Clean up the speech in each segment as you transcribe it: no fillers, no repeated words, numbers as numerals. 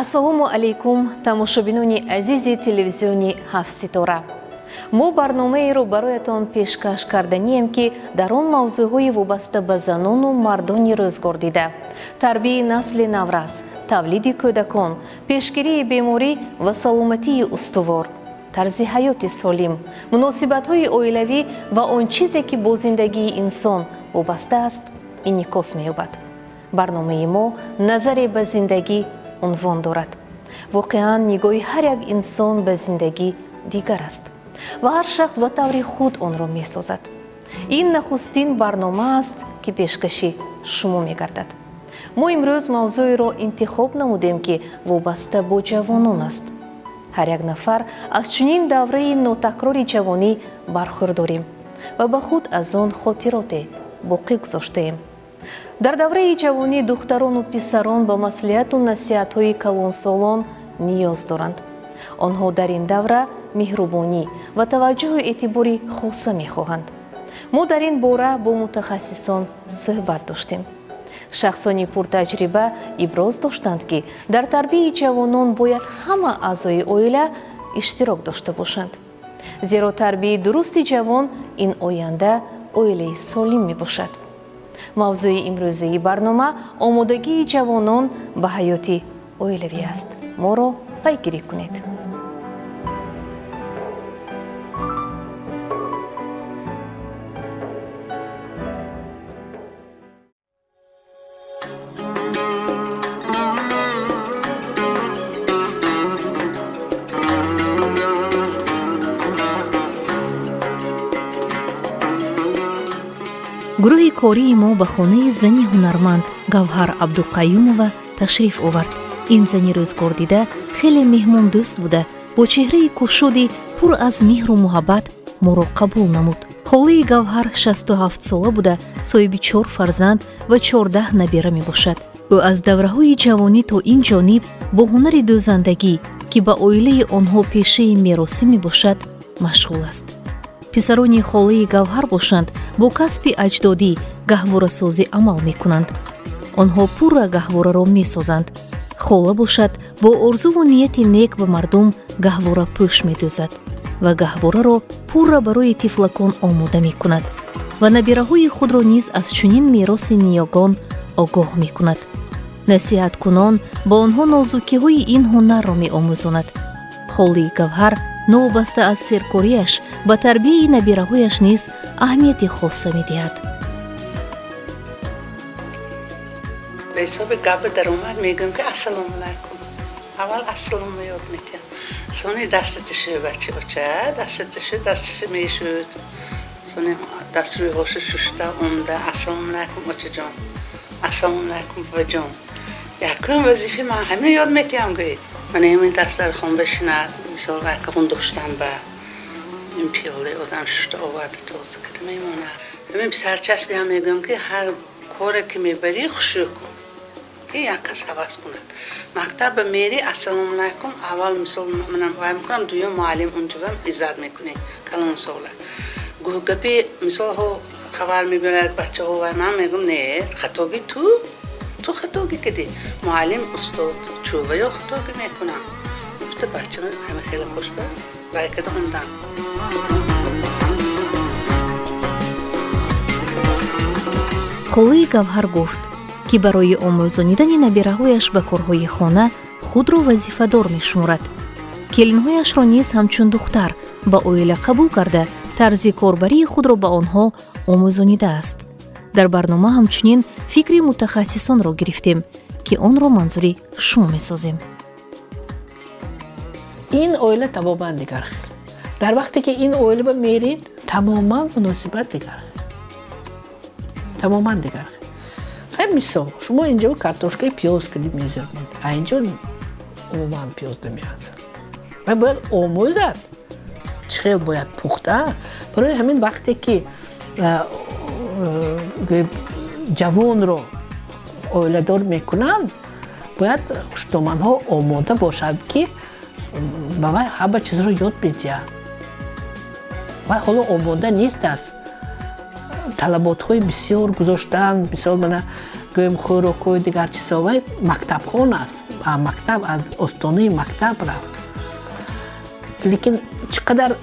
ассалому алейкум тамошобинони азизи телевизионии 7 ситора. мо барномаеро бароятон пешкаш карданием ки дар он мавзӯъҳои вобаста ба занону мардони рӯзгор дида, тарбияи насли наврас, тавлиди кӯдакон, пешгирии беморӣ ва саломатии устувор, тарзи ҳаёти солим, муносибатҳои оилавӣ ва он чизе ки бо зиндагии инсон вобаста аст инъикос меёбад. барномаи мо «НАЗАРЕ БА ЗИНДАГБ» унвон дорад. воқеан нигоҳи ҳар як инсон ба зиндагӣ дигар аст ва ҳар шахс ба таври худ онро месозад. ин нахустин барнома аст ки пешкаши шумо мегардад. мо имрӯз мавзӯеро интихоб намудем ки вобаста бо ҷавонон аст. ҳар як нафар аз чунин давраи нотакрори ҷавонӣ бархӯрдорем ва ба худ аз он хотироте боқӣ гузоштаем. дар давраи ҷавонӣ духтарону писарон ба маслиҳату насиҳатҳои калонсолон ниёз доранд. онҳо дар ин давра меҳрубонӣ ва таваҷҷӯҳу эътибори хоса мехоҳанд. мо дар ин бора бо мутахассисон суҳбат доштем. шахсони пуртаҷриба иброз доштанд ки дар тарбияи ҷавонон бояд ҳама аъзои оила иштирок дошта бошанд. зеро тарбияи дурусти ҷавон ин оянда оилаи солим мебошад. мавзӯи имрӯзаи барнома омодагии ҷавонон ба ҳаёти оилавӣ аст. моро пайгирӣ кунед. гурӯҳи кории мо ба хонаи зани ҳунарманд гавҳар абдуқайюмова ташриф овард. ин зани рӯзгордида хеле меҳмондӯст буда, бо чеҳраи кушоди пур аз меҳру муҳаббат моро қабул намуд. ҳолаи гавҳар 67 сола буда, соҳиби 4 фарзанд ва 14 набира мебошад. ӯ аз давраҳои ҷавонӣ то ин ҷониб бо ҳунари дӯзандагӣ ки ба оилаи онҳо пешаи меросӣ мебошад машғул аст. писарони холаи гавҳар бошанд, бо касби аҷдодӣ гаҳворасозӣ амал мекунанд. онҳо пурра гаҳвораро месозанд. хола бошад, бо орзуву нияти нек ба мардум гаҳвора пӯш медӯзад ва гаҳвораро пурра барои тифлакон омода мекунад ва набираҳои худро низ аз чунин мероси ниёгон огоҳ мекунад. насиҳаткунон ба онҳо нозукиҳои ин ҳунарро меомӯзонад. холаи гавҳар новобаста аз серкориаш ба тарбияи набираҳояш низ аҳамияти хоса медиҳад. به حساب گپ در اومد میگم که السلام علیکم. اول السلام یاد میتیم. سونی دستشو بچه دستش میشود. سونی دست روی هوش ششته اونده السلام علیکم بچه جان. السلام علیکم بابا جان. یکم وظیفه من همین یاد میتیم گوید. من همین دست در خون بشینم. مثال وقتی خون داشتم به این پیاله آدم ششته آورده تازه که میمونه. همین سرچسبی هم میگم که هر کاری که میبری خوشو کن. که یک کس حواس کند. مکتب میری السلام علیکم اول مثال منم وای میکنم دویم معلم اونجا هم عزت میکنه کلام سوله. گپی مثال ها خبر میبرد بچه ها و من میگم نه خطاگی تو خطاگی کدی معلم استاد چوبه یا خطاگی میکنم. گفته بچه همه خیلی خوش بود برای که خوندم. холаи гавҳар гуфт ки барои омӯзонидани набираҳояш ба корҳои хона худро вазифадор мешуморад. келинҳояшро низ ҳамчун духтар ба оила қабул карда тарзи корбарии худро ба онҳо омӯзонидааст. дар барнома ҳамчунин фикри мутахассисонро гирифтем ки онро манзури шумо месозем. ин оила тамоман дигар хел. дар вақте ки ин оила ба мерид тамоман муносибат дигар хел. тамоман дигар хел. خیلی مثال شما اینجا کارتوشکای پیاز کردید میذارید اینجا عموما پیاز نمیذارید و باید آموزد چخیل باید پخته برای همین وقتی که جوان رو اوله دار میکنن باید خوشتومن ها آماده باشد که باید همه چیز رو یاد بگیرد و حالا آماده نیست است طلبات های بسیار گذاشتن بسیار منه گویم خوراک‌های دیگر چیزهای مکتب خون است با مکتب از استانه مکتب رفت لیکن چقدر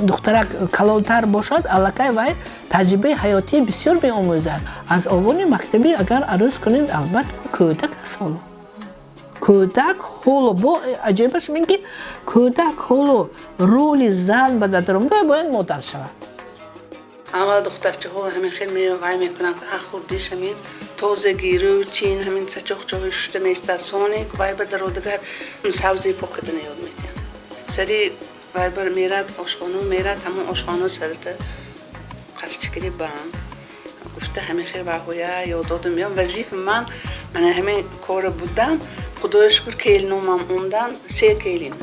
دخترک کلانتر باشد الکی وای تجربه حیاتی بسیار می‌آموزد از آوان مکتبی اگر عروض کنید البته کودک است حالا کودک حالا با عجیبش میگه کودک حالا رول زن به درون باید مادر شود اول دخترچه ها همین خیلی وای میکنم که خوردیش همین تازه گیرو چین همین سچخ چه شده میسته سانی که وای به درودگر سبزی پکدن یاد میتیم سری وای بر میرد آشخانو میرد همون آشخانو سرته قلچکری بام گفته همین خیلی وای یادادم میام وظیف من همین کار بودم خدای شکر کیلینومم اومدن 3 کیلین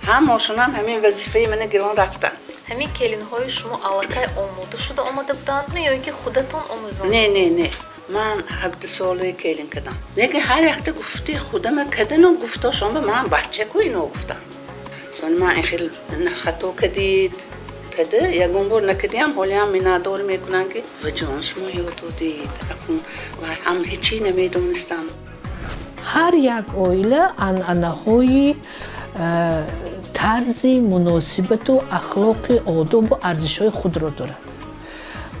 هم ماشون هم همین وظیفه من گران رفتن همین کلین های شما علاقه آموده شده آمده بودند یا اینکه خودتون آموزان؟ نه من 17 ساله کلین کردم دیگه هر وقت گفتی خودم کردن و گفتا شما من بچه کو اینو گفتم سن من خیلی خطا کردید کده یکم بار نکردیم حالی هم منادار میکنن که وجان شما یاد دید و هم هیچی نمیدونستم هر یک عائله عنعنه‌های طرز مناسبت و اخلاق آداب و ارزش‌های خود را دارد.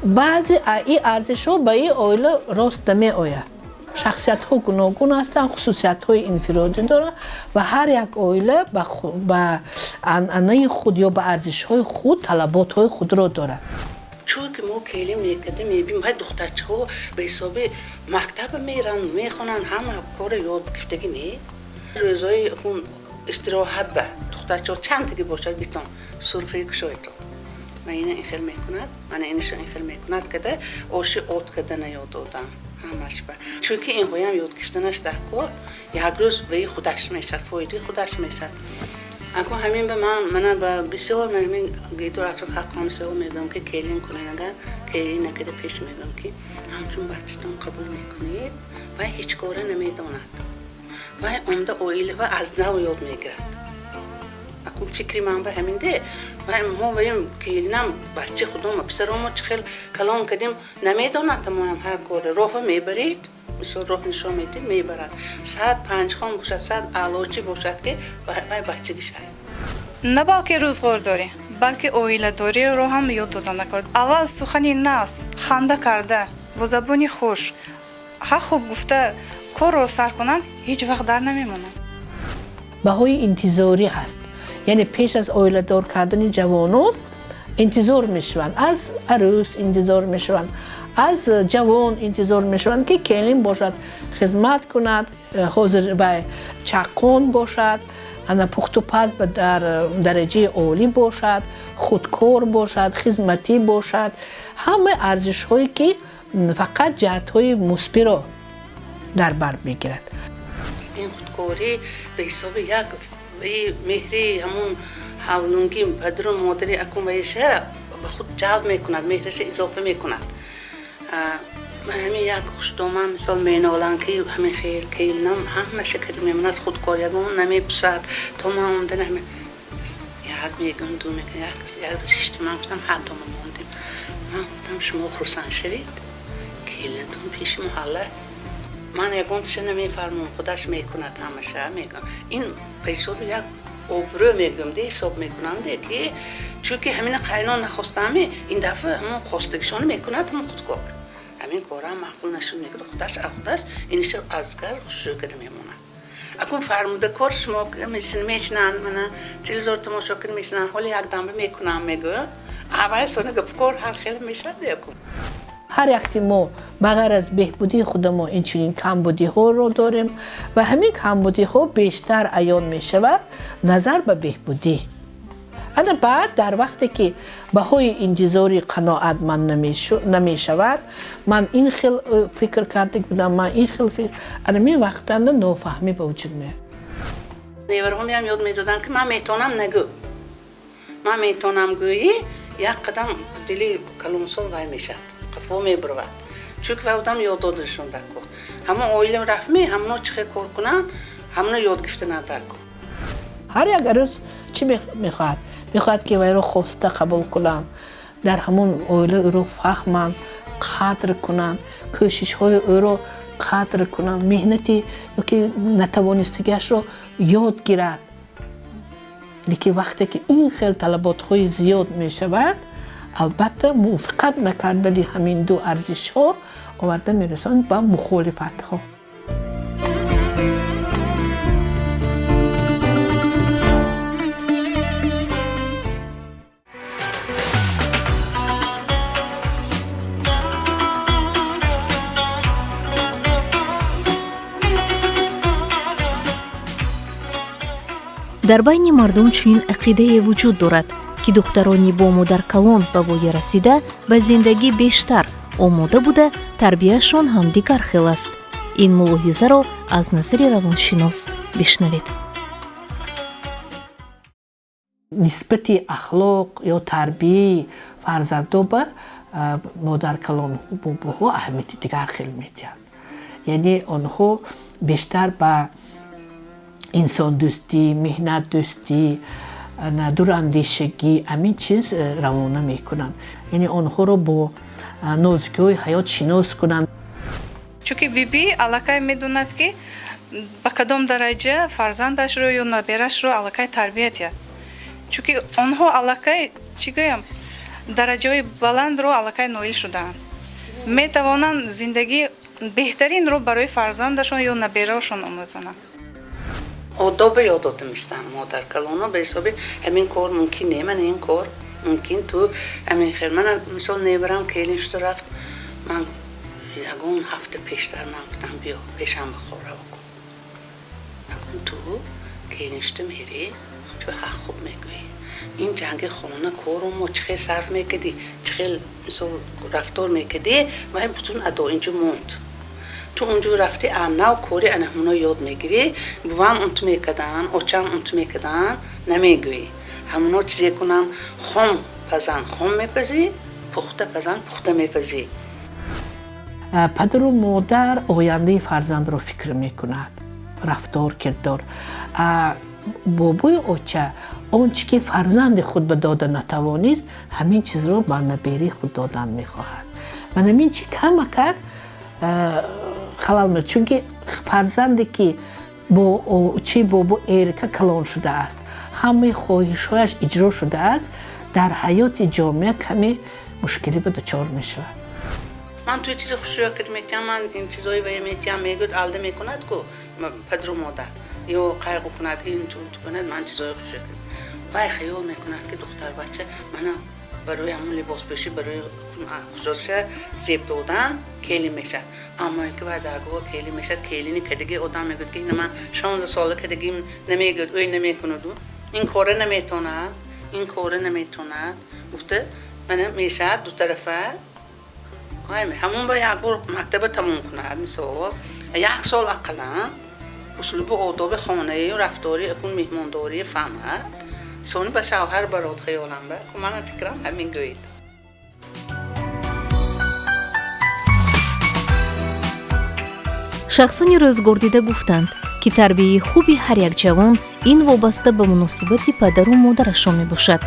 بعضی این ارزش‌ها به این عائله راست نمی آید. شخصیت‌ها گوناگون هستند، خصوصیت‌های انفرادی دارند و هر یک عائله به عنعنه خود یا به ارزش‌های خود طلبات‌های خود را دارد. چون که ما کلی میکردیم میبینیم های دخترچه ها به حساب مکتب میرن میخونن همه کار یاد گرفتگی نه روزای اون استراحت به دخترچه ها چند تگی باشد بیتون سرفه کشای تو من این خیلی میکند من اینش این خیلی میکند کده آشی آت کدن یاد دادم همش به چون که این هایم یاد گرفتنش در کار یک روز به خودش میشد فایده خودش میشد اگه همین به من با بسیار همین گیتور اطراف حقام سه میگم که کلین کنین اگر کلین نکرده پیش میگم که همچون بچه‌تون قبول میکنید و هیچ کاره نمیداند و عمده اویل و از نو یاد میگیرد اگه فکری من به همین ده و ما ویم کلینم بچه خودم پسرم چه خیلی کلام کردیم نمیداند تمام هر کاره راه میبرید مثل راه نشان میدید میبرد ساعت 5 خان باشد ساعت علاجی باشد که بچگی شد نه بلکه روزگار داری بلکه اویله داری رو هم یاد دادن نکرد اول سخنی ناس خنده کرده با زبانی خوش ها خوب گفته کار رو سر کنن هیچ وقت در نمیمونن بهای انتظاری هست یعنی پیش از اویله دار کردن جوانان انتظار میشوند از عروس انتظار میشوند از جوان انتظار میشوند که کلین باشد خدمت کند حاضر و چاقون باشد انا پخت و پز به درجه عالی باشد خودکار باشد خدمتی باشد همه ارزش هایی که فقط جهت های مثبت را در بر میگیرد این خودکاری به حساب یک مهری همون حولونگی پدر و مادری اکون ویشه به خود جلب میکند مهرش اضافه میکند همین یک خوشدومم مثال مینالان که همین خیلی نم همه شکر میمونه از خودکاری اگه نمیپسد تا ما اومدن همین یک میگم دو میگم یک رشتی من گفتم هر دوم موندیم من گفتم شما خرسان شوید کلیتون پیش محله من یکونتش نمیفرمون خودش میکند همشه میگم این پیشور یک اوبرو میگم دی حساب میکنم دی که چون که همین قینان نخواستم این دفعه همون خواستگیشان میکند همون خودکار همین کارا معقول نشون میگه خودش اینش ازگر شروع کرده میمونه اکون فرموده کار شما میشنن من تلویزیون تماشا کنم میشنن حالی یک دنبه میکنم میگه اول سونه گفتگار هر خیلی میشه دیگه هر وقتی ما بغیر از بهبودی خود ما این چنین کمبودی ها رو داریم و همین کمبودی ها بیشتر عیان می شود نظر به بهبودی اما بعد در وقتی که بهای انتظاری قناعت من نمی شود من این خیلی فکر کرده بودم من این خیلی فکر اما این وقتا نافهمی به وجود میاد نیورها هم یاد میدادن که من میتونم نگو من میتونم گویی یک قدم دلی کلمسال وای میشد قفا میبرود چون که وقتم یاد دادشون در کن همه آیلم رفمی همه چه کار کنن همه یاد گفتن در کن هر یک روز چی میخواد؟ میخواد که وی رو خواسته قبول کنم در همون آیله او رو فهمم قدر کنم کوشش های او رو قدر کنند، مهنتی که نتوانستگیش رو یاد گیرد. لیکن وقتی که این خیلی طلبات های زیاد می شود، البته موافقت نکردن همین دو ارزش ها آورده می رسند به مخالفت ها. дар байни мардум чунин ақидае вуҷуд дорад ки духтарони бо модаркалон ба воя расида ба зиндагӣ бештар омода буда тарбияшон ҳам дигар хел аст. ин мулоҳизаро аз назари равоншинос бишнавед. нисбати ахлоқ ё тарбияи фарзандо ба модаркалонҳо бобоҳо аҳамияти дигар хел медиҳанд. яъне онҳо бештар ба инсондӯстӣ, меҳнатдӯстӣ, дурандешагӣ ҳамин чиз равона мекунанд. яъне онҳоро бо нозукиҳои ҳаёт шинос кунанд. чунки биби аллакай медонад ки ба кадом дараҷа фарзандашро ё наберашро аллакай тарбия диҳад. чунки онҳо аллакай чӣ гӯям дараҷаҳои баландро аллакай ноил шудаанд. метавонанд зиндагӣ беҳтаринро барои фарзандашон ё набераашон омӯзонанд. одоби ёд дода мешаванд модаркалоно ба ҳисоби ҳамин кор мумкин не, ман ин кор мумкин ту ҳамин хел. ман мисол неварам келин шуда рафт, ман ягон ҳафта пештар ман гуфтам биё пешам бихора бакун. ягон ту келин шуда мери чӯ ҳақ хуб мегӯӣ ин ҷанги хона кору мо чӣ хел сарф мекардӣ, чӣ хел мисол рафтор мекардӣ ва бутун адо инҷо монд. ту онҷо рафти анав кори анаҳуно ёд мегирӣ, бувам унту мекардан, очам унту мекардан намегӯӣ. ҳамуно чизе кунан хом пазан хом мепазӣ, пухта пазан пухта мепазӣ. падару модар ояндаи фарзандро фикр мекунад, рафтор кирдор. бобои оча он чӣ ки фарзанди худ ба дода натавонист, ҳамин чизро ба наберии худ додан мехоҳад. ва ҳамин чӣ камакак халал мед, чунки фарзанде ки бо чӣ бобо эрка калон шудааст, ҳамаи хоҳишҳояш иҷро шудааст, дар ҳаёти ҷомеа каме мушкилӣ ба дучор мешавад. ман ту чизи хушроят метиҳам, ман ин чизои вай метиҳам мегӯд алда мекунад ку падру модар ё қайғу кунад ин ту кунад, ман чизои хушроят вай хаёл мекунад ки духтар бача мана барои ҳамун либоспӯшӣ барои худоша зеб додан келин мешавад. аммо ин ки вай даргоҳ келин мешавад, келини кадаги одам мегӯд ки ина ман 16 сола кадагим намегӯд, ӯй намекунаду ин кора наметонад, ин кора наметонад гуфта мана мешавад ду тарафа ҳамун ба як бор мактаба тамом кунад. мисол 1 сол ақаллан услуби одоби хонаи рафтори акун меҳмондорӣ фаҳмад, сони ба шавҳар барот хаёлам ба ман фикрам ҳамин гӯед. шахсони рӯзгордида гуфтанд ки тарбияи хуби ҳар як ҷавон ин вобаста ба муносибати падару модарашон мебошад.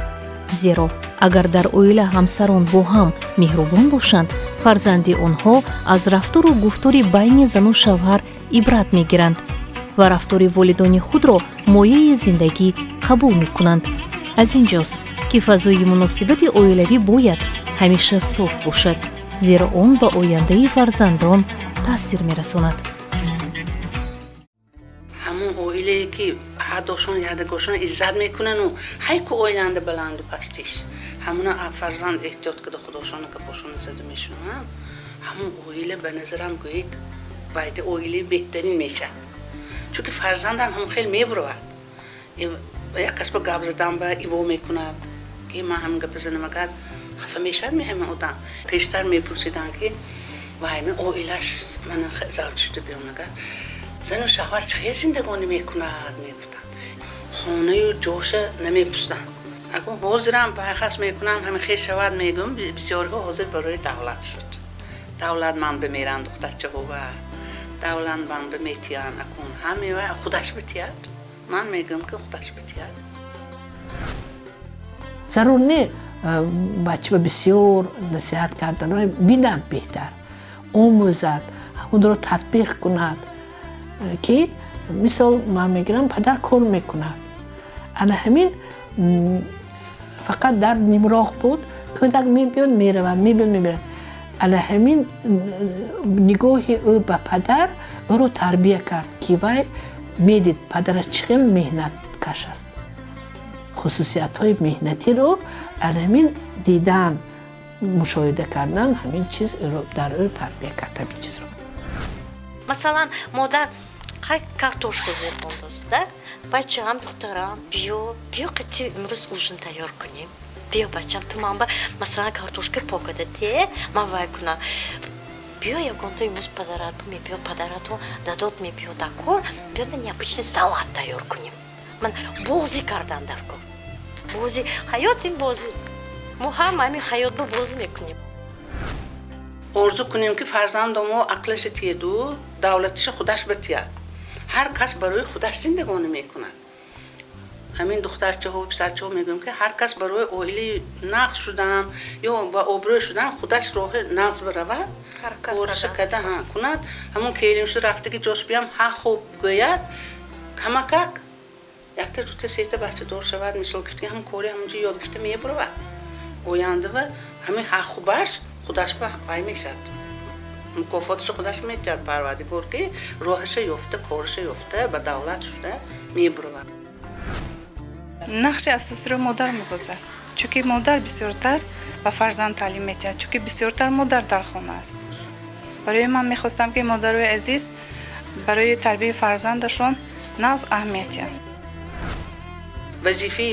зеро агар дар оила ҳамсарон бо ҳам меҳрубон бошанд, фарзанди онҳо аз рафтору гуфтори байни зану шавҳар ибрат мегиранд ва рафтори волидони худро мояи зиндагӣ қабул мекунанд. аз ин ҷост ки фазои муносибати оилавӣ бояд ҳамеша соф бошад, зеро он ба ояндаи фарзандон таъсир мерасонад. ҳамун оилае ки ҳадошон ядагошон иззат мекунану ҳайку оянда баланду пастиш ҳамуна фарзанд эҳтиёт када худошона капошона зада мешунанд, ҳамун оила ба назарам гӯед байди оилаи беҳтарин мешавад. чунки фарзандам ҳам хел мебуравад, як кас ба гап задан ба иво мекунад ки ман ҳам гап занам, агар хафа мешавад меҳама одам пештар мепурсидан ки вай мен оилаш мана завҷ шуда биён, агар зану шавҳар чӣ хел зиндагонӣ мекунад мегуфтанд, хонаю ҷоша намепурсанд. агар ҳозирам пайхас мекунам ҳамин хел шавад мегӯм, бисёриҳо ҳозир барои давлат шуд, давлатманд бимеранд духтарчаҳо ва давлатманд биметиҳанд, акун ҳами ва худаш битиҳад. ман мегӯм ки худаш битиҳад. зарур не бача бисёр насиҳат кардан, бинад беҳтар омӯзад, اون رو تطبیق کند که مثال من میگیرم پدر کار میکند انا همین فقط در نیمراه بود کودک میبیاد میرود میبیاد انا همین نگاه او به پدر او رو تربیه کرد که وای میدید پدر چقدر مهنت کش است خصوصیت های مهنتی رو همین دیدن مشاهده کردن همین چیز رو در او تربیه کرد همین چیز رو مثلا مادر картошка зербондоз да бачаам духтарам биё қати имрӯз ужин тайёр кунем биё бачам ту ман ба масалан картошка покада те ман вай кунам биё ягонта имрӯз падарат мебиё падарату дадод мебиё да кор биё да необычный салат тайёр кунем ман бозӣ кардан дар кор бозӣ ҳаёт ин бозӣ мо ҳама ҳамин ҳаётро бозӣ мекунем орзу кунем ки фарзандомо ақлаши тияду давлатиши худаш битияд ҳар кас барои худаш зиндагонӣ мекунад ҳамин духтарчаҳо писарчаҳо мегӯем ки ҳар кас барои оилаи нағз шудан ё ба обрӯй шудан худаш роҳи нағз биравад кориша када кунад ҳамон келимши рафтаги ҷош биям ҳа хуб гӯяд камакак якта дута сета бачадор шавад мисол гифтаги ҳам кори ҳамонҷо ёд гифта мебуравад ояндава ҳамин ҳа хубаш худаш ба вай мешад мукофотшо худаш метиҳад парвардигор ки роҳаша ёфта кориша ёфта ба давлат шуда мебуравад нақши асосиро модар мебозад чунки модар бисёртар ба фарзанд таълим метиҳад чунки бисёртар модар дар хона аст барои ман мехостам ки модарои азиз барои тарбияи фарзандашон нағз аҳамият диҳанд вазифаи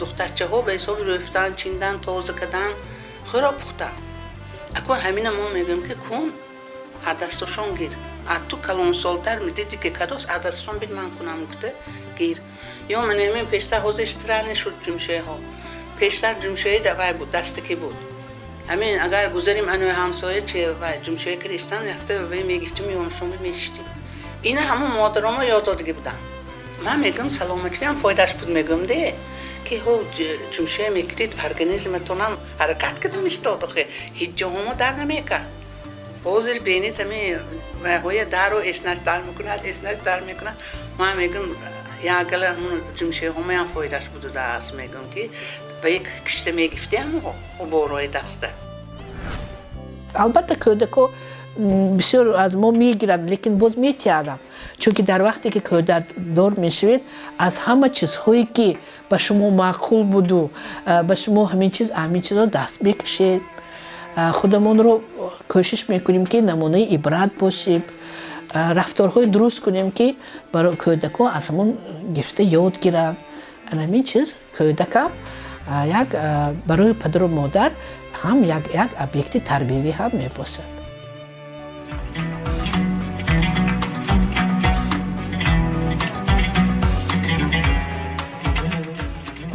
духтарчаҳо ба ҳисоби рӯфтан чиндан тоза кардан хӯрок пухтан ако ҳамина мо мегӯем ки кун адасташон гир ту калонсолтар медиди ки кадос адасташон бид ман кунам гуфта гир ё ман ҳамин пештар ҳозир странӣ шуд ҷумшояҳо пештар ҷумшоя давай буд дастаки буд ҳамин агар гузарим анои ҳамсоя че вай ҷумшоя киристан якта вай мегифтим ёншон би мешиштим ина ҳамон модаромо ёд додагӣ будам ман мегӯям саломатиам фоидаш буд мегӯям де ки ҳо ҷумшоя мекирид организматонам ҳаракат кардам истод охе ҳеҷ ҷоҳомо дар намекард ҳозир бенид ҳами вайҳоя даро эснаш дар мекунад эснаш дар мекунад ман мегӯям ягала ҳамон ҷумшояҳомаям фоидаш будудааст мегӯям ки ба як кишта мегифтиам оборои даста албатта кӯдако бисёр аз мо мегирад лекин боз метиҳарам чунки дар вақте ки кӯдакдор мешавед аз ҳама чизҳое ки ба шумо маъқул буду ба шумо ҳамин чизро даст мекашед худамонро кӯшиш мекунем ки намунаи ибрат бошем рафторҳои дуруст кунем ки барои кӯдако аз ҳамон гифта ёд гиранд ҳамин чиз кӯдакам як барои падару модар ҳам як объекти тарбиявӣ ҳам мебошад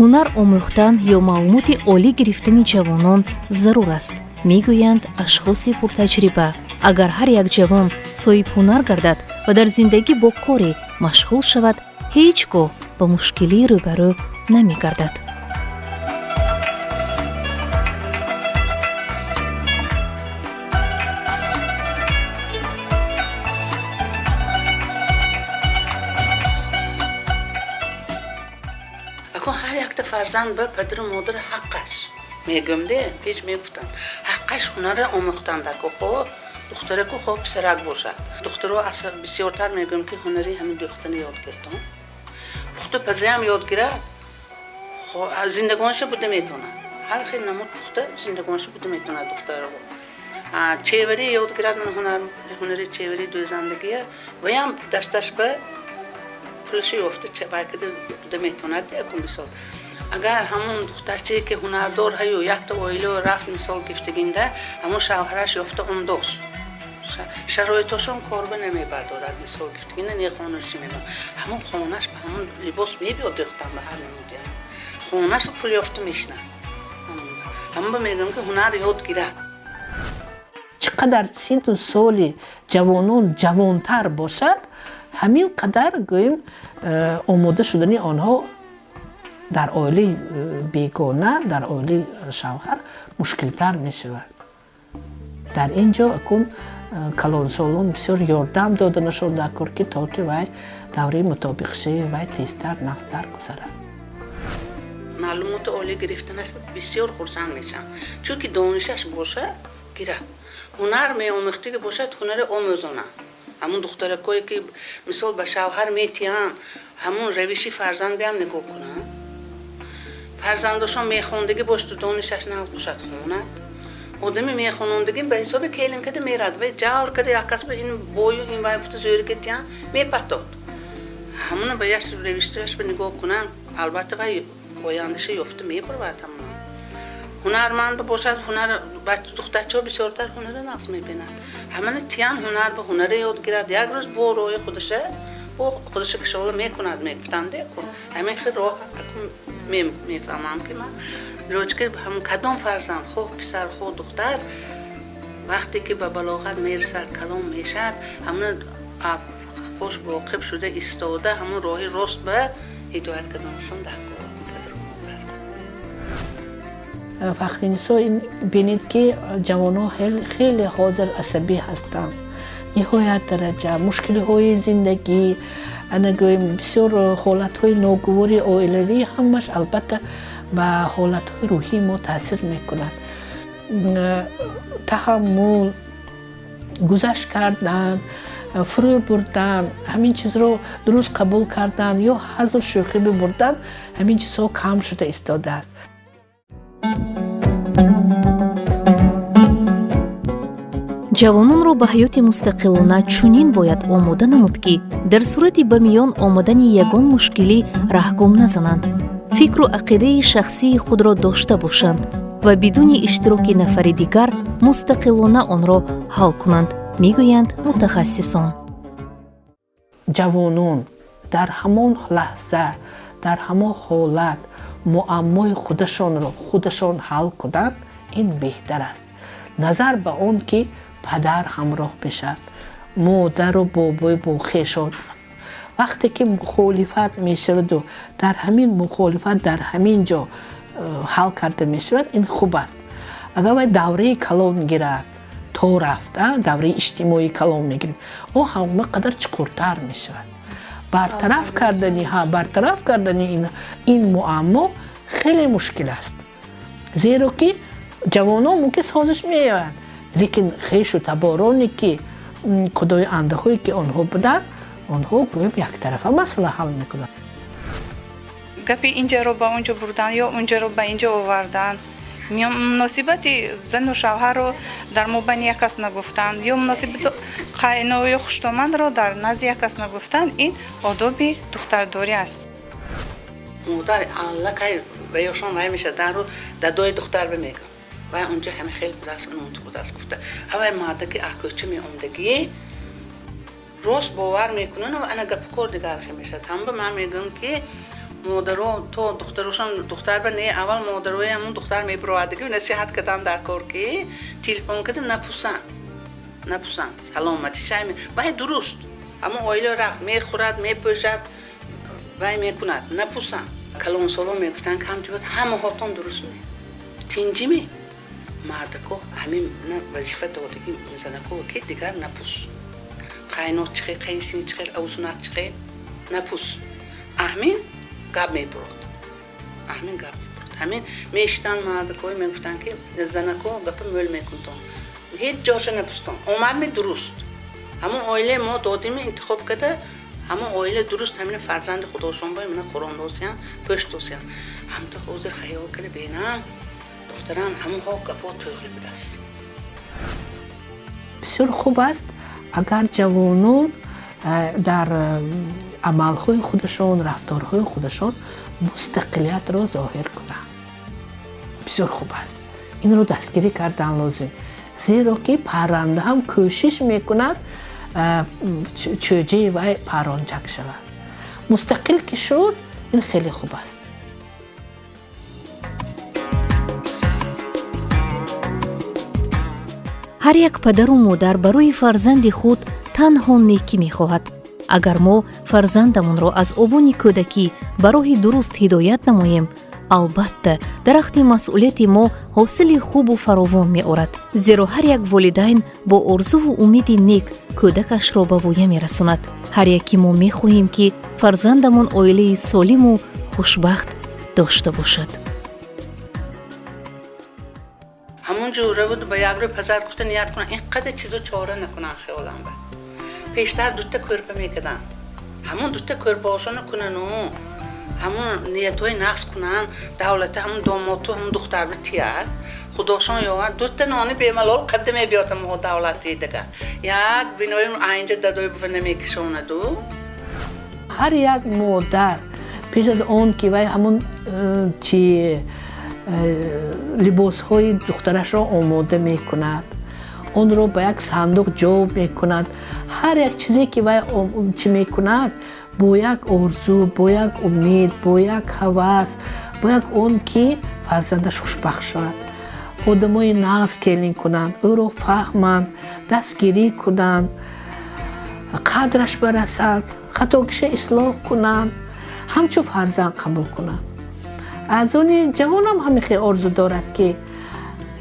ҳунар омӯхтан ё маълумоти олӣ гирифтани ҷавонон зарур аст мегӯянд ашхоси пуртаҷриба агар ҳар як ҷавон соҳиб ҳунар гардад ва дар зиндагӣ бо коре машғул шавад ҳеҷ гоҳ ба мушкилӣ рӯбарӯ намегардад фарзанд ба падару модар ҳаққаш мегӯям де печ мегуфтам ҳаққаш ҳунаро омӯхтанда ку хо духтаре ку хо писарак бошад духтаро бисёртар мегӯям ки ҳунари ҳамин духтани ёд гиртон пухта пазаям ёд гирад зиндагонша буда метавонад ҳар хел намуд пухта зиндагонша буда метавонад духтаро чеварӣ ёд гирад ҳунари чеварӣ дӯзандагия ваям дасташ ба пулаши ёфта чабайкада буда метавонад яку мисол агар ҳамон духтарчае ки ҳунардор ҳаю якта оила рафт мисол гифтагинда ҳамон шавҳараш ёфта ондоз шароитошон корба намебардорад мисол гифтагинда не хонаши мебард ҳамон хонаш ба ҳамон либос мебиёд дӯхтан ба ҳар намуди хонаш пул ёфта мешинад ҳамон ба мегӯям ки ҳунар ёд гирад чӣ қадар сину соли ҷавонон ҷавонтар бошад ҳамин қадар гӯем омода шудани онҳо дар оилаи бегона дар оилаи шавҳар мушкилтар мешавад дар ин ҷо акун калонсолон бисёр ёрдам дода шуд дар кор ки то ки вай давраи мутобиқшавии вай тезтар нағзтар гузарад. маълумоти олӣ гирифтанаш бисёр хурсанд мешавам, чунки донишаш бошад гирад. ҳунар меомӯхтиги бошад, ҳунари омӯзона. ҳамун духтаракое ки мисол ба шавҳар метиҳанд, ҳамун равиши фарзанд биам нигоҳ кунанд. фарзандошон мехондагӣ бошаду донишаш нағз бошад, хонад. одами мехонондагӣ ба ҳисоби келин када мерад, вай ҷавр када як кас ба ин бою ин вай фута зӯри гитиҳанд мепатод. ҳамуна ба яш равишташ ба нигоҳ кунанд, албатта вай ояндаши ёфта мебарвад. ҳамуна ҳунарманд бошад, ҳунар духтачаҳо бисёртар ҳунари нағз мебинад. ҳамана тиян ҳунар ба ҳунаре ёд гирад. як рӯз бо роҳи худаша кишола мекунад, мегуфтанде кун. ҳамин хел роҳ мефаҳмам ки ман роҷки ҳам кадом фарзанд, хоҳ писар, хоҳ духтар, вақте ки ба балоғат мерасад, калон мешад, ҳамна фош воқиф шуда истода, ҳамун роҳи рост ба ҳидоят карданашон дар кор. вақти нисо бинед ки ҷавонон хеле ҳозир асабӣ ҳастанд, ниҳоят дараҷа мушкилиҳои зиндагӣ, анагӯем бисёр ҳолатҳои ногувори оилавӣ, ҳамаш албатта ба ҳолатҳои рӯҳии мо таъсир мекунад. таҳаммул, гузашт кардан, фурӯ бурдан, ҳамин чизро дуруст қабул кардан ё ҳазу шӯхӣ бибурдан, ҳамин чизҳо кам шуда истодааст. ҷавононро ба ҳаёти мустақилона чунин бояд омода намуд ки дар сурати ба миён омадани ягон мушкилӣ раҳгум назананд, фикру ақидаи шахсии худро дошта бошанд ва бидуни иштироки нафари дигар мустақилона онро ҳал кунанд, мегӯянд мутахассисон. ҷавонон дар ҳамон лаҳза, дар ҳамон ҳолат муаммои худашонро худашон ҳал кунанд, ин беҳтар аст. назар ба он ки падар ҳамроҳ бешад, модару бобои бо хешон. вақте ки мухолифат мешаваду дар ҳамин мухолифат дар ҳамин ҷо ҳал карда мешавад, ин хуб аст. агар вай давраи калон гирад, то рафт, давраи иҷтимоии калон мегирад, он ҳама қадар чуқуртар мешавад. бартараф кардани ин муаммо хеле мушкил аст. зеро ки ҷавонон мумкин созиш меяванд, лекин хешу табороне ки қудои андаҳое ки онҳо буданд, онҳо гӯем яктарафа масъала ҳал мекунанд. гапи инҷаро ба онҷо бурдан ё онҷаро ба инҷо овардан, муносибати зану шавҳарро дар мобайни як кас нагуфтан ё муносибати қайнои хуштомандро дар назди як кас нагуфтан, ин одоби духтардорӣ аст. модар аллакай ваёшон вай мешад, дару дадои духтар бимегӯ, вай онҷа ҳама хел будааст, он ту будааст гуфта. ҳавай мардаки аҳкӯчи меомдагӣ рост бовар мекунанд ва ана гапи кор дигар хел мешад. ҳама ба ман мегӯям ки модаро то духтарошон духтар ба не аввал модарои ҳамун духтар мебировадагӣ насиҳат кардам дар кор ки телефон када напусанд саломати шай вай дуруст ҳамун оила рафт мехӯрад мепӯшад вай мекунад напусанд. калонсолон мегуфтанд камтибот ҳамаҳотон дуруст ме тинҷиме мардако ҳамин вазифа додагӣ занако ки дигар напус қайнот чихел қайнсини чихел авсунат чихел напус аҳмин гап мебурд ҳамин мештан мардакое мегуфтанд ки занако гапа мӯл мекунтон ҳеҷ ҷоша напустон омадми дуруст ҳамун оилаи мо додиме интихоб када ҳамун оила дуруст ҳамин фарзанди худошонбои мана қурондосиян пӯштосиян ҳамта ҳозир хаёл када бинам духтарам ҳамаҳо гапо туғли будааст. бисёр хуб аст агар ҷавонон дар амалҳои худашон, рафторҳои худашон мустақилиятро зоҳир кунанд. бисёр хуб аст. инро дастгирӣ кардан лозим. зеро ки парранда ҳам кӯшиш мекунад чӯҷаи вай парронҷак шавад. мустақил ки шуд, ин хеле хуб аст. ҳар як падару модар барои фарзанди худ танҳо некӣ мехоҳад. агар мо фарзандамонро аз овони кӯдакӣ ба роҳи дуруст ҳидоят намоем, албатта дарахти масъулияти мо ҳосили хубу фаровон меорад, зеро ҳар як волидайн бо орзуву умеди нек кӯдакашро ба воя мерасонад. ҳар яки мо мехоҳем ки фарзандамон оилаи солиму хушбахт дошта бошад. ҳамон ҷура буд ба як рӯй пазар гуфта ният кунан инқадр чизу чора накунан хиёлам ба. пештар дута кӯрпа мекардан. ҳамон дута кӯрпаошона кунану ҳамон ниятҳои нақс кунан давлата ҳамон домоту ҳамон духтарби тияк худошон ёвад дута нони бемалол қадда мебиёта мо давлати дага. як бинои айнҷа дадои бува намекишонаду. ҳар як модар пеш аз он ки вай ҳамон чи либосҳои духтарашро омода мекунад, онро ба як сандуқ ҷо мекунад. ҳар як чизе ки вай чӣ мекунад бо як орзу, бо як умед, бо як ҳавас, бо як он ки фарзандаш хушбахт шавад. одамои нағз келин кунанд, ӯро фаҳманд, дастгирӣ кунанд, қадраш барасанд, хатокиша ислоҳ кунанд, ҳамчун фарзанд қабул кунанд. аз они ҷавонам ҳамихе орзу дорад ки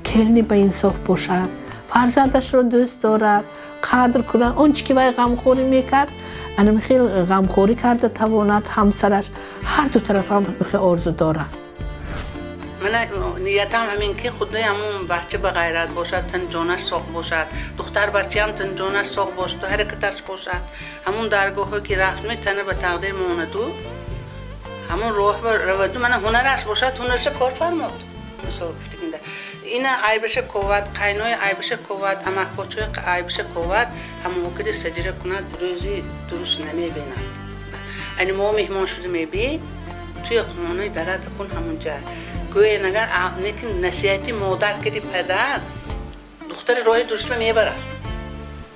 келини ба инсоф бошад, фарзандашро дӯст дорад, қадр кунад. он чӣ ки вай ғамхорӣ мекард, анамихел ғамхорӣ карда тавонад ҳамсараш. ҳар ду тарафам ҳамихе орзу дорад. من نیتم همین که خود همون بچه به غیرت باشد، تن جانش ساق باشد، دختر بچه هم تن جانش ساق باشد، تو حرکتش باشد. همون درگاهی که رفت می تنه به تقدیر ماندو، همون راه روید من هنرش باشد، هنرش کار فرمود. مثلا گفتی که این عیبش قوت، قینای عیبش قوت، امک پاچوی عیبش قوت، همون وقتی سجره کند روزی درست نمیبیند. یعنی ما مهمان شده میبی، توی خانه درد کن همون جا. گویا نگر نیکن نصیحتی مادر کردی پدر دختر راه درست میبرد.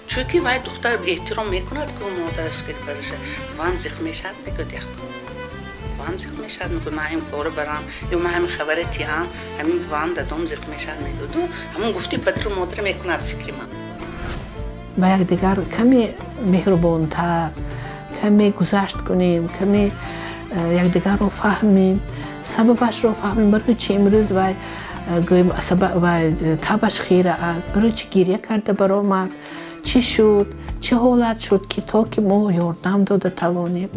چونکه وای دختر احترام میکند که مادرش کردی برشه. وام زخم میشد میگه دیگه. وام زخم میشد میگه ما هم کار برام یا ما هم خبرتی هم همین وام دادم زخم میشد میگه دو همون گفتی پدر و مادر میکند فکری من. با یک دیگر کمی مهربانتر، کمی گذشت کنیم، کمی یک دیگر رو فهمیم. سببش رو فهمیم برای چی امروز وای گویم وای تبش خیره است، برای چی گریه کرده برآمد، چی شد، چه حالت شد که تا که ما یاردم داده توانیم.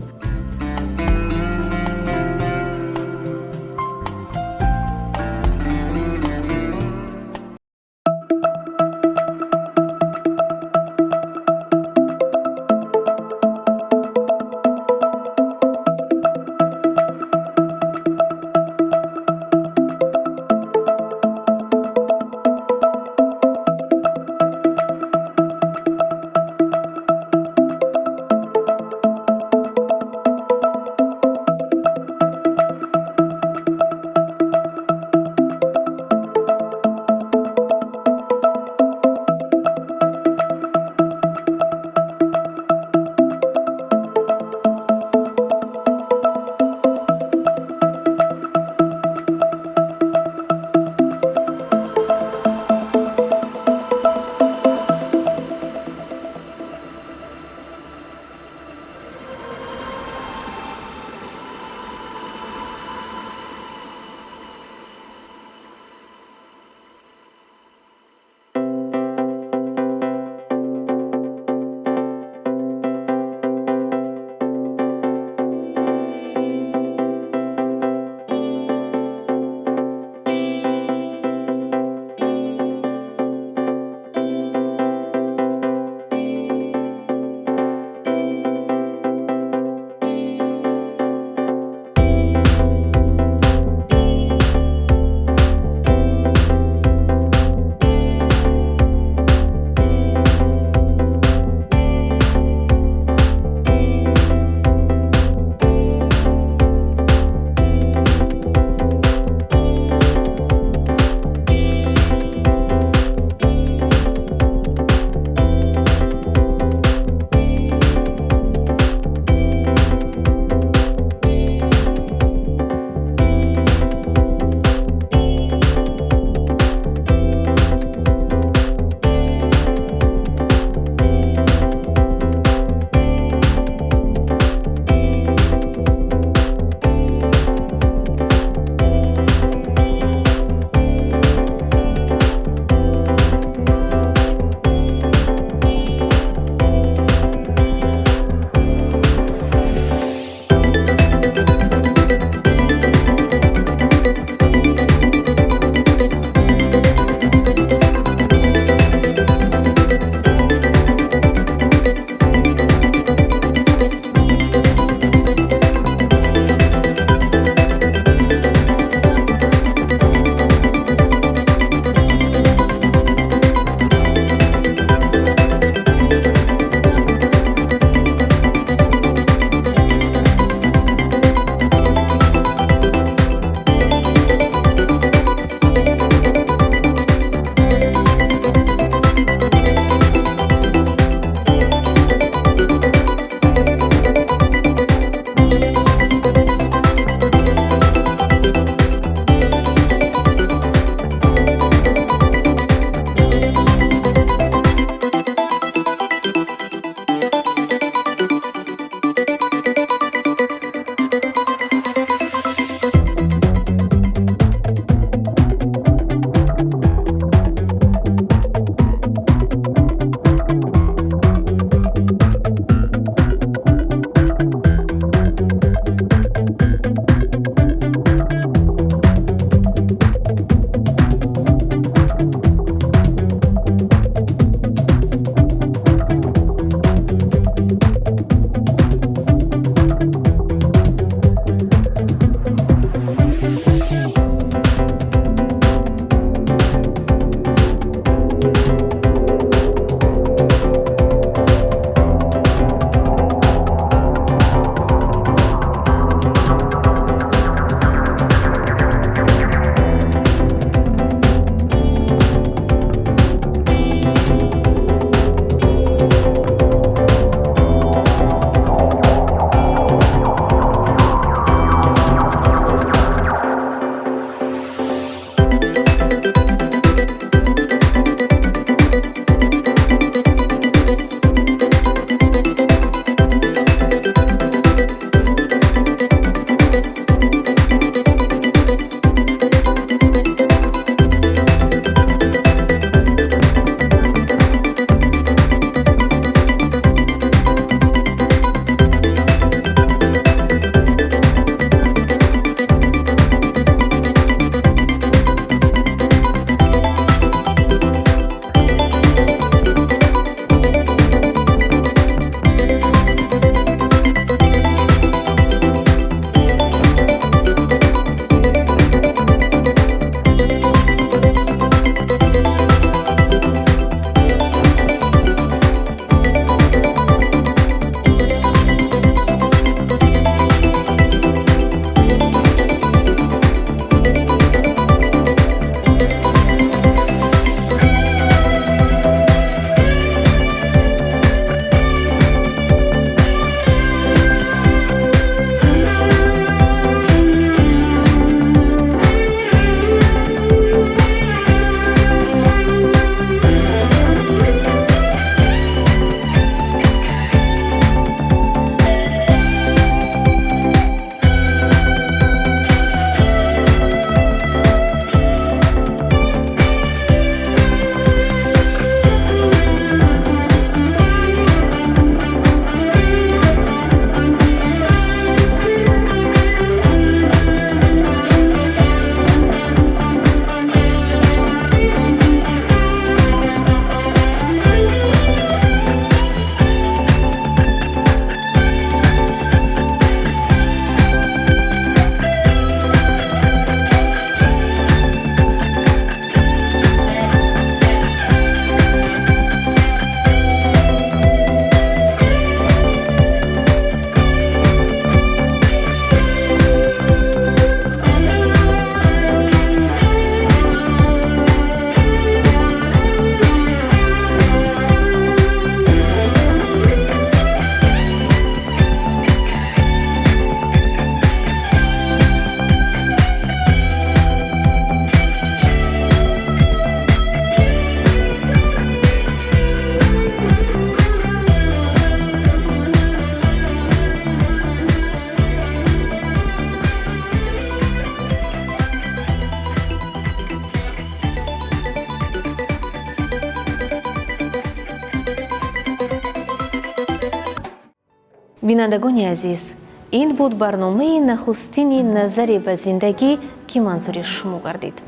бинандагони азиз, ин буд барномаи нахустини назаре ба зиндагӣ ки манзури шумо гардид.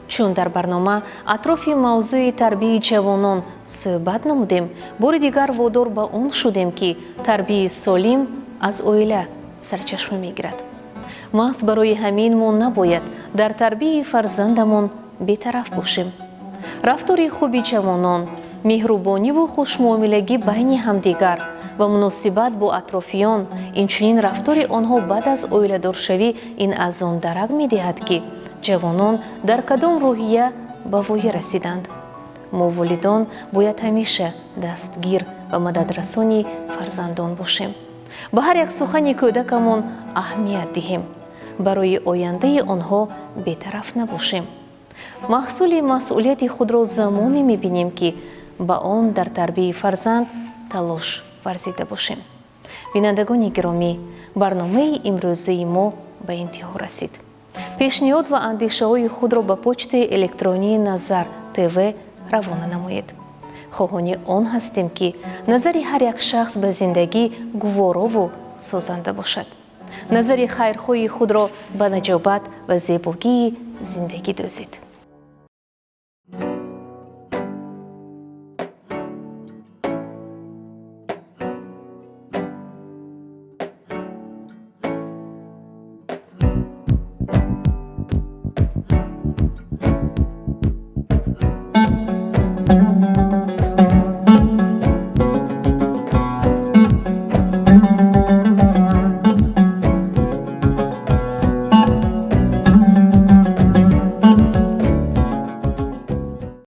чун дар барнома атрофи мавзӯи тарбияи ҷавонон суҳбат намудем, бори дигар водор ба он шудем ки тарбияи солим аз оила сарчашма мегирад. маҳз барои ҳамин мо набояд дар тарбияи фарзандамон бетараф бошем. рафтори хуби ҷавонон, меҳрубониву хушмуомилагӣ байни ҳамдигар ва муносибат бо атрофиён, инчунин рафтори онҳо баъд аз оиладоршавӣ ин аз он дарак медиҳад ки ҷавонон дар кадом роҳия ба воя расиданд. мо волидон бояд ҳамеша дастгир ва мададрасони фарзандон бошем. ба ҳар як сухани кӯдакамон аҳамият диҳем. барои ояндаи онҳо бетараф набошем. маҳсули масъулияти худро замоне мебинем ки ба он дар тарбияи фарзанд талош варзида бошем. бинандагони гиромӣ, барномаи имрӯзаи мо ба интиҳо расид. пешниҳод ва андешаҳои худро ба почтаи электронии Назар ТВ равона намоед. хоҳони он ҳастем ки назари ҳар як шахс ба зиндагӣ гуворову созанда бошад. назари хайрхоҳи худро ба наҷобат ва зебогии зиндагӣ дӯзед.